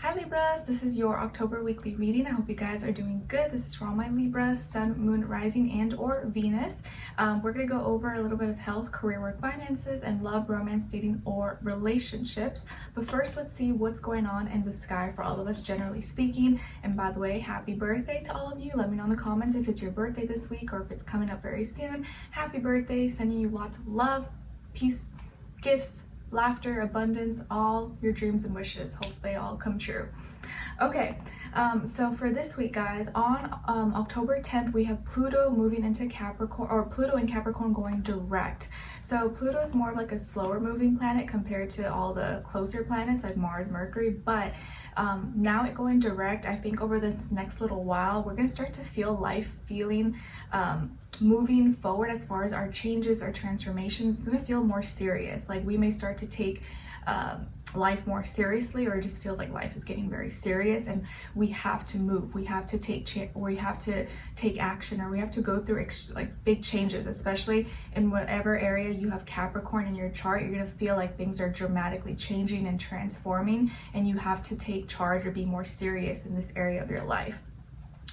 Hi Libras, this is your October weekly reading. I hope you guys are doing good. This is for all my Libras, Sun, Moon, Rising, and or Venus. We're going to go over a little bit of health, career, work, finances, and love, romance, dating, or relationships. But first, let's see what's going on in the sky for all of us, generally speaking. And by the way, happy birthday to all of you. Let me know in the comments if it's your birthday this week or if it's coming up very soon. Happy birthday, sending you lots of love, peace, gifts, laughter, abundance, all your dreams and wishes. Hope they all come true. Okay, so for this week, guys, on October 10th, we have Pluto moving into Capricorn, or Pluto in Capricorn going direct. So Pluto is more like a slower moving planet compared to all the closer planets like Mars, Mercury, but now it going direct, I think over this next little while, we're going to start to feel life feeling moving forward as far as our changes, our transformations. It's going to feel more serious. Like we may start to take life more seriously, or it just feels like life is getting very serious and we have to move, we have to take action, or we have to go through like big changes, especially in whatever area you have Capricorn in your chart. You're going to feel like things are dramatically changing and transforming, and you have to take charge or be more serious in this area of your life.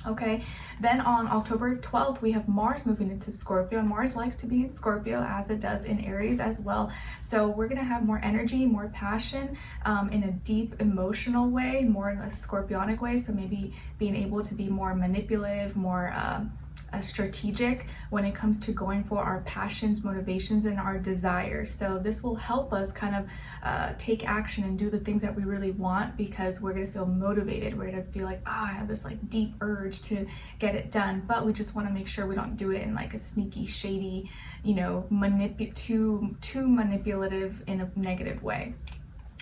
Okay, then on October 12th, we have Mars moving into Scorpio, and Mars likes to be in Scorpio as it does in Aries as well. So we're going to have more energy, more passion in a deep emotional way, more in a Scorpionic way. So maybe being able to be more manipulative, more strategic when it comes to going for our passions, motivations, and our desires. So this will help us kind of take action and do the things that we really want, because we're going to feel motivated. We're going to feel like, I have this like deep urge to get it done, but we just want to make sure we don't do it in like a sneaky, shady, you know, too manipulative in a negative way.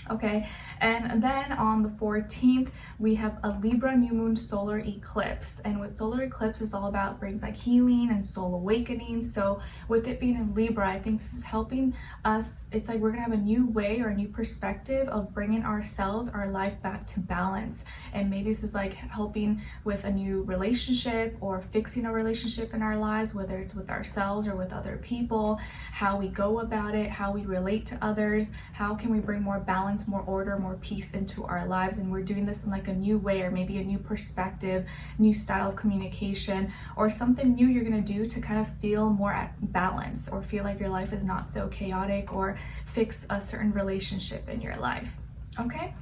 Okay, and then on the 14th, we have a Libra new moon solar eclipse. And with solar eclipse, is all about brings like healing and soul awakening. So with it being in Libra, I think this is helping us. It's like we're gonna have a new way or a new perspective of bringing ourselves, our life back to balance. And maybe this is like helping with a new relationship or fixing a relationship in our lives, whether it's with ourselves or with other people, how we go about it, how we relate to others, how can we bring more balance, more order, more peace into our lives. And we're doing this in like a new way, or maybe a new perspective, new style of communication, or something new you're going to do to kind of feel more at balance, or feel like your life is not so chaotic, or fix a certain relationship in your life. Okay,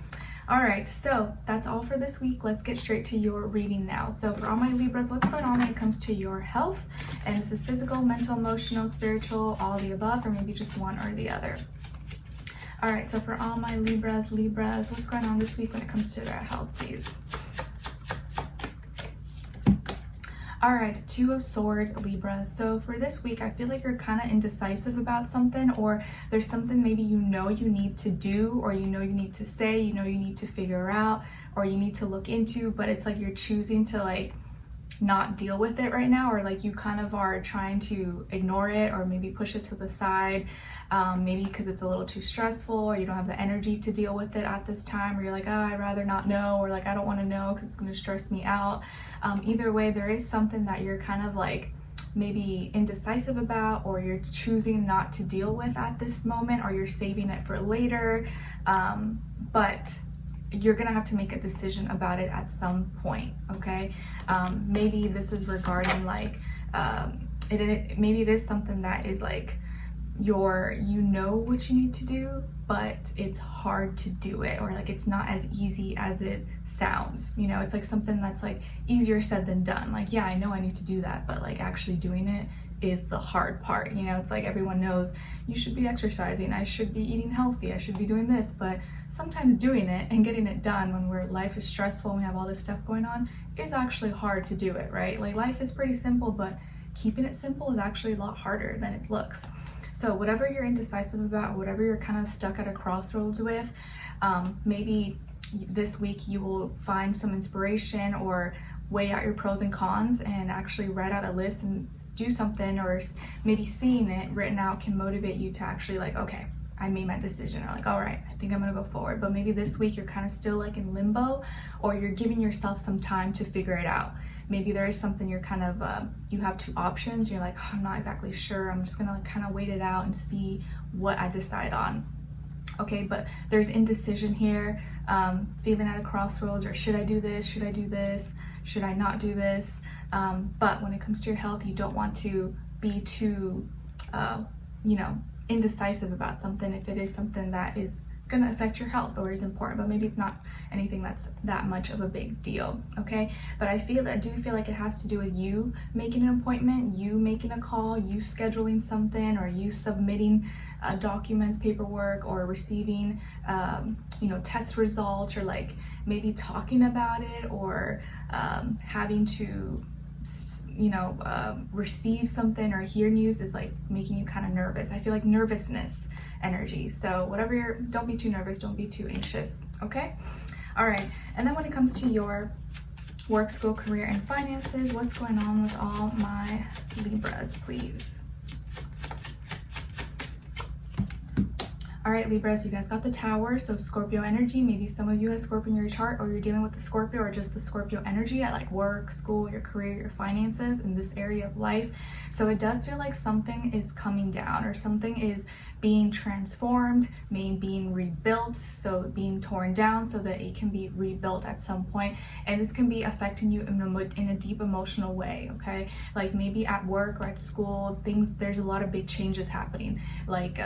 all right, so that's all for this week. Let's get straight to your reading now. So for all my Libras, what's going on when it comes to your health? And this is physical, mental, emotional, spiritual, all the above, or maybe just one or the other. All right, so for all my Libras, what's going on this week when it comes to their health, please? All right, Two of Swords, Libra. So for this week, I feel like you're kind of indecisive about something, or there's something maybe you know you need to do, or you know you need to say, you know you need to figure out, or you need to look into, but it's like you're choosing to like not deal with it right now, or like you kind of are trying to ignore it, or maybe push it to the side, maybe because it's a little too stressful, or you don't have the energy to deal with it at this time, or you're like, oh, I'd rather not know, or like I don't want to know because it's going to stress me out. Either way, there is something that you're kind of like maybe indecisive about, or you're choosing not to deal with at this moment, or you're saving it for later, but you're gonna have to make a decision about it at some point. Okay, maybe this is regarding like maybe it is something that is like you know what you need to do, but it's hard to do it, or like it's not as easy as it sounds. You know, it's like something that's like easier said than done. Like, yeah, I know I need to do that, but like actually doing it is the hard part. You know, it's like everyone knows you should be exercising, I should be eating healthy, I should be doing this, but sometimes doing it and getting it done when life is stressful and we have all this stuff going on is actually hard to do it, right? Like life is pretty simple, but keeping it simple is actually a lot harder than it looks. So whatever you're indecisive about, whatever you're kind of stuck at a crossroads with, maybe this week you will find some inspiration or weigh out your pros and cons and actually write out a list and do something, or maybe seeing it written out can motivate you to actually like, okay, I made my decision, or like, all right, I think I'm gonna go forward. But maybe this week you're kind of still like in limbo, or you're giving yourself some time to figure it out. Maybe there is something you're kind of, you have two options. You're like, oh, I'm not exactly sure. I'm just gonna like kind of wait it out and see what I decide on. Okay, but there's indecision here. feeling at a crossroads, or should I do this? Should I do this? Should I not do this? But when it comes to your health, you don't want to be too, indecisive about something if it is something that is going to affect your health or is important, but maybe it's not anything that's that much of a big deal. Okay, but I do feel like it has to do with you making an appointment, you making a call, you scheduling something, or you submitting documents, paperwork, or receiving test results, or like maybe talking about it, or having to receive something or hear news is like making you kind of nervous. I feel like nervousness energy. So don't be too nervous, don't be too anxious. Okay, all right. And then when it comes to your work, school, career, and finances, what's going on with all my Libras, please? All right, Libras, you guys got the Tower, so Scorpio energy. Maybe some of you have Scorpio in your chart, or you're dealing with the Scorpio or just the Scorpio energy at like work, school, your career, your finances, in this area of life. So it does feel like something is coming down, or something is being transformed, maybe being rebuilt, so being torn down so that it can be rebuilt at some point. And this can be affecting you in a deep emotional way, okay? Like maybe at work or at school, there's a lot of big changes happening, like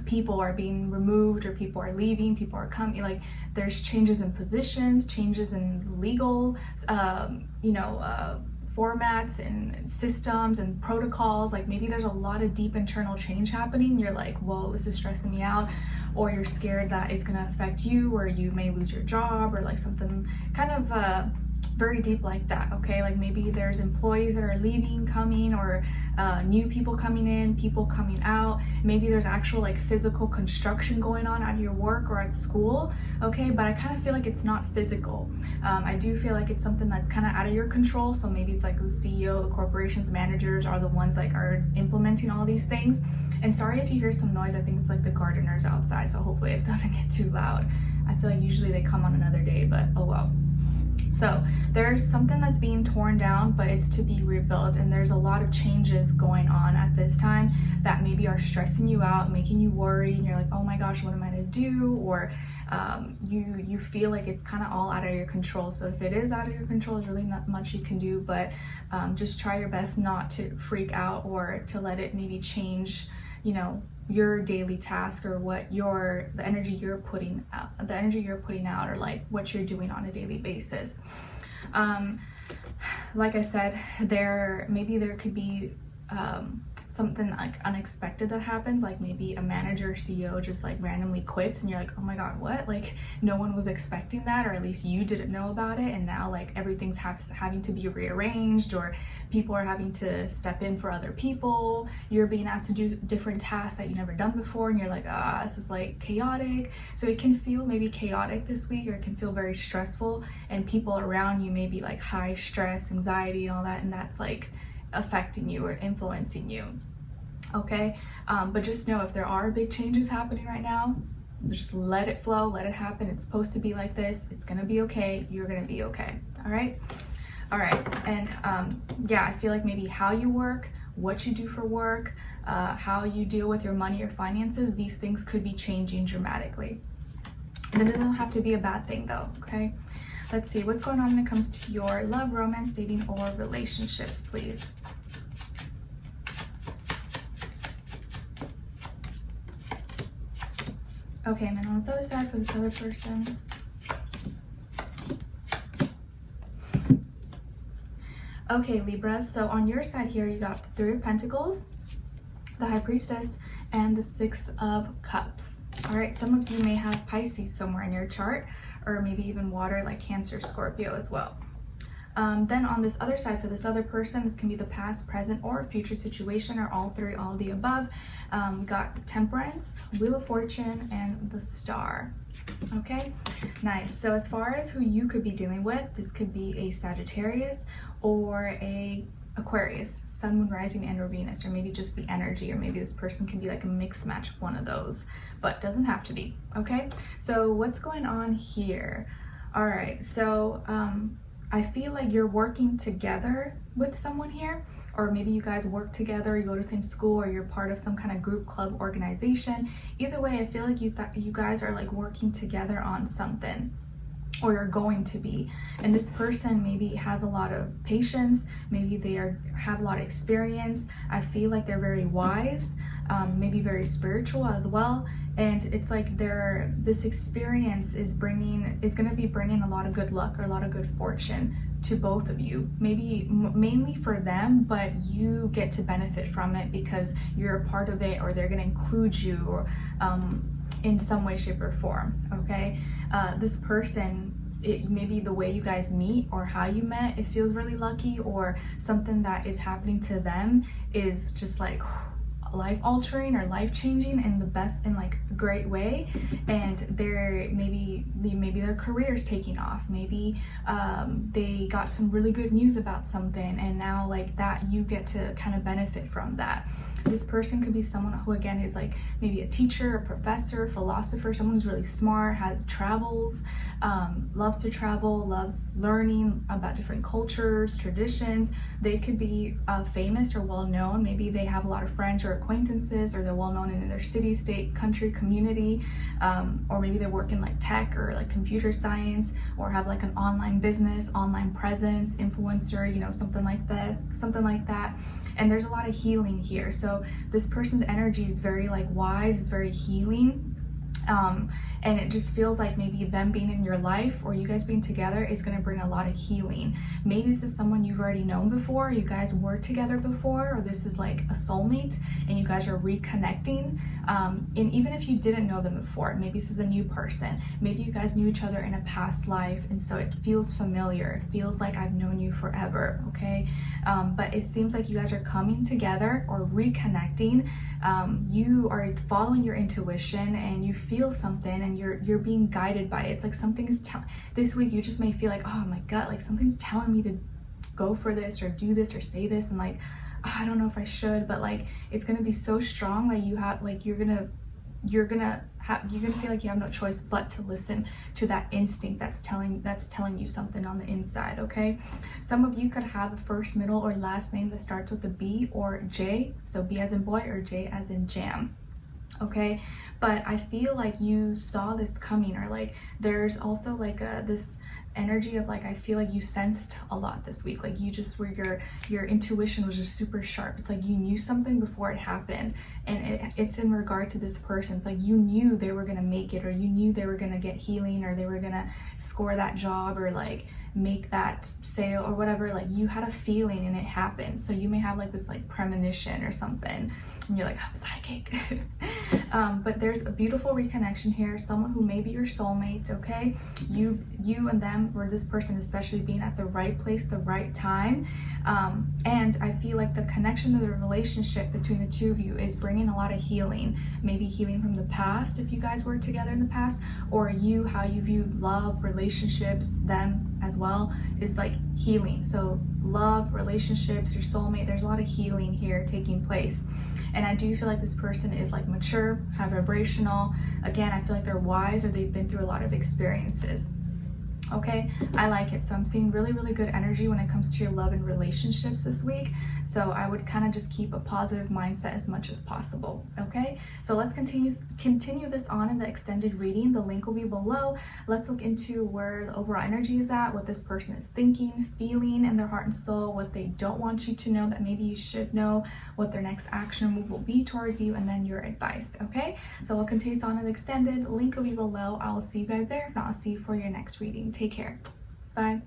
people are being removed, or people are leaving, people are coming, like there's changes in positions, changes in legal formats and systems and protocols. Like maybe there's a lot of deep internal change happening. You're like, whoa, this is stressing me out, or you're scared that it's gonna affect you, or you may lose your job, or like something kind of very deep like that. Okay, like maybe there's employees that are leaving, coming, or new people coming in, people coming out. Maybe there's actual like physical construction going on at your work or at school. Okay, but I kind of feel like it's not physical. I do feel like it's something that's kind of out of your control. So maybe it's like the CEO, the corporation's managers are the ones like are implementing all these things. And sorry if you hear some noise, I think it's like the gardeners outside, so hopefully it doesn't get too loud. I feel like usually they come on another day, but oh well. So there's something that's being torn down, but it's to be rebuilt, and there's a lot of changes going on at this time that maybe are stressing you out, making you worry, and you're like, oh my gosh, what am I to do? Or you feel like it's kind of all out of your control. So if it is out of your control, there's really not much you can do, but just try your best not to freak out or to let it maybe change your daily task, or the energy you're putting out, or like what you're doing on a daily basis. Like I said, there could be something like unexpected that happens, like maybe a manager or CEO just like randomly quits, and you're like, oh my god, what? Like no one was expecting that, or at least you didn't know about it, and now like everything's having to be rearranged, or people are having to step in for other people. You're being asked to do different tasks that you've never done before, and you're like, this is like chaotic. So it can feel maybe chaotic this week, or it can feel very stressful, and people around you may be like high stress, anxiety, and all that, and that's like affecting you or influencing you. Okay, but just know if there are big changes happening right now, just let it flow, let it happen. It's supposed to be like this. It's gonna be okay. You're gonna be okay. All right. And yeah, I feel like maybe how you work, what you do for work, how you deal with your money or finances, these things could be changing dramatically. And it doesn't have to be a bad thing though. Okay, let's see what's going on when it comes to your love, romance, dating, or relationships, please. Okay, and then on this other side for this other person. Okay, Libra, so on your side here, you got the Three of Pentacles, the High Priestess, and the Six of Cups. All right, some of you may have Pisces somewhere in your chart, or maybe even water like Cancer, Scorpio as well. Then on this other side for this other person, this can be the past, present, or future situation, or all three, all the above. We got Temperance, Wheel of Fortune, and the Star. Okay, nice. So as far as who you could be dealing with, this could be a Sagittarius or a Aquarius, Sun, Moon, Rising, and or Venus, or maybe just the energy, or maybe this person can be like a mixed match of one of those, but doesn't have to be. Okay, so what's going on here? All right, so I feel like you're working together with someone here, or maybe you guys work together, you go to the same school, or you're part of some kind of group, club, organization. Either way, I feel like you guys are like working together on something, or you're going to be. And this person maybe has a lot of patience, maybe they have a lot of experience. I feel like they're very wise, maybe very spiritual as well. And it's like this experience is going to be bringing a lot of good luck or a lot of good fortune to both of you, maybe mainly for them, but you get to benefit from it because you're a part of it, or they're going to include you, or in some way, shape, or form. Okay, this person, maybe the way you guys meet or how you met, it feels really lucky, or something that is happening to them is just like life altering or life changing in the best, in like a great way. And they're maybe their career's taking off, maybe they got some really good news about something, and now like that you get to kind of benefit from that. This person could be someone who again is like maybe a teacher, a professor, philosopher, someone who's really smart, travels, loves to travel, loves learning about different cultures, traditions. They could be famous or well known. Maybe they have a lot of friends or acquaintances, or they're well known in their city, state, country, community, or maybe they work in like tech or like computer science, or have like an online business, online presence, influencer, you know, something like that. And there's a lot of healing here. So this person's energy is very like wise, is very healing. And it just feels like maybe them being in your life, or you guys being together, is going to bring a lot of healing. Maybe this is someone you've already known before, you guys were together before, or this is like a soulmate and you guys are reconnecting. And even if you didn't know them before, maybe this is a new person, maybe you guys knew each other in a past life, and so it feels familiar, it feels like I've known you forever. Okay, but it seems like you guys are coming together or reconnecting. You are following your intuition and you feel something, and you're being guided by it. It's like something is this week you just may feel like, oh my gut, like something's telling me to go for this or do this or say this, and like, oh, I don't know if I should, but like it's gonna be so strong that you have like you're gonna feel like you have no choice but to listen to that instinct that's telling you something on the inside. Okay, some of you could have a first, middle, or last name that starts with a B or J, so B as in boy or J as in jam. Okay, but I feel like you saw this coming, or like there's also like this energy of like, I feel like you sensed a lot this week, like you just were, your intuition was just super sharp. It's like you knew something before it happened, and it's in regard to this person. It's like you knew they were gonna make it, or you knew they were gonna get healing, or they were gonna score that job, or like make that sale or whatever. Like you had a feeling and it happened. So you may have like this like premonition or something, and you're like, I'm psychic. But there's a beautiful reconnection here, someone who may be your soulmate. Okay, you and them, or this person especially, being at the right place, the right time. And I feel like the connection of the relationship between the two of you is bringing a lot of healing, maybe healing from the past if you guys were together in the past, or how you view love, relationships, them as well, is like healing. So love, relationships, your soulmate, there's a lot of healing here taking place. And I do feel like this person is like mature, high vibrational. Again, I feel like they're wise, or they've been through a lot of experiences. Okay, I like it. So I'm seeing really, really good energy when it comes to your love and relationships this week. So I would kind of just keep a positive mindset as much as possible. Okay, so let's continue this on in the extended reading. The link will be below. Let's look into where the overall energy is at, what this person is thinking, feeling in their heart and soul, what they don't want you to know that maybe you should know, what their next action move will be towards you, and then your advice. Okay, so we'll continue on in the extended. Link will be below. I will see you guys there. If not, I'll see you for your next reading. Take care. Bye.